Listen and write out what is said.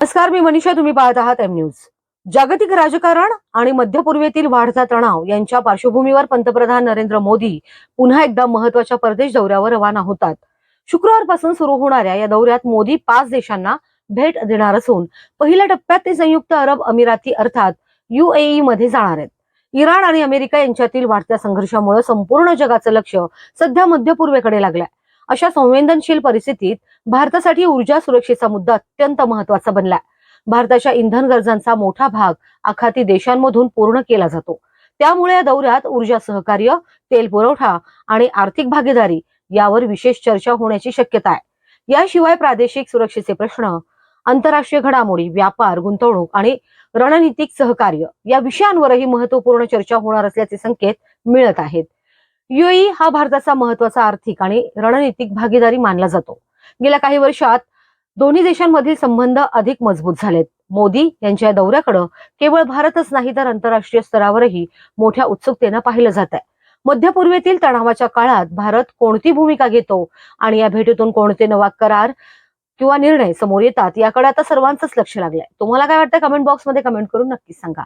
नमस्कार, मी मनीषा. तुम्ही पाहत आहात एम न्यूज. जागतिक राजकारण आणि मध्य पूर्वेतील वाढता तणाव यांच्या पार्श्वभूमीवर पंतप्रधान नरेंद्र मोदी पुन्हा एकदा महत्वाच्या परदेश दौऱ्यावर रवाना होतात. शुक्रवारपासून सुरू होणाऱ्या या दौऱ्यात मोदी 5 देशांना भेट देणार असून पहिल्या टप्प्यात ते संयुक्त अरब अमिराती अर्थात UAE मध्ये जाणार आहेत. इराण आणि अमेरिका यांच्यातील वाढत्या संघर्षामुळे संपूर्ण जगाचं लक्ष सध्या मध्य पूर्वेकडे लागलंय. अशा संवेदनशील परिस्थितीत भारतासाठी ऊर्जा सुरक्षेचा मुद्दा अत्यंत महत्वाचा बनलाय. भारताच्या इंधन गरजांचा मोठा भाग आखाती देशांमधून पूर्ण केला जातो. त्यामुळे या दौऱ्यात ऊर्जा सहकार्य, तेल पुरवठा आणि आर्थिक भागीदारी यावर विशेष चर्चा होण्याची शक्यता आहे. याशिवाय प्रादेशिक सुरक्षेचे प्रश्न, आंतरराष्ट्रीय घडामोडी, व्यापार, गुंतवणूक आणि रणनीतिक सहकार्य या विषयांवरही महत्वपूर्ण चर्चा होणार असल्याचे संकेत मिळत आहेत. UAE हा भारताचा महत्वाचा आर्थिक आणि रणनीतिक भागीदारी मानला जातो. गेल्या काही वर्षात दोन्ही देशांमधील संबंध अधिक मजबूत झालेत. मोदी यांच्या या दौऱ्याकडे केवळ भारतच नाही तर आंतरराष्ट्रीय स्तरावरही मोठ्या उत्सुकतेनं पाहिलं जात आहे. मध्य पूर्वेतील तणावाच्या काळात भारत कोणती भूमिका घेतो आणि या भेटीतून कोणते नवा करार किंवा निर्णय समोर येतात याकडे आता सर्वांचंच लक्ष लागलंय. तुम्हाला काय वाटतं? कमेंट बॉक्समध्ये कमेंट करून नक्कीच सांगा.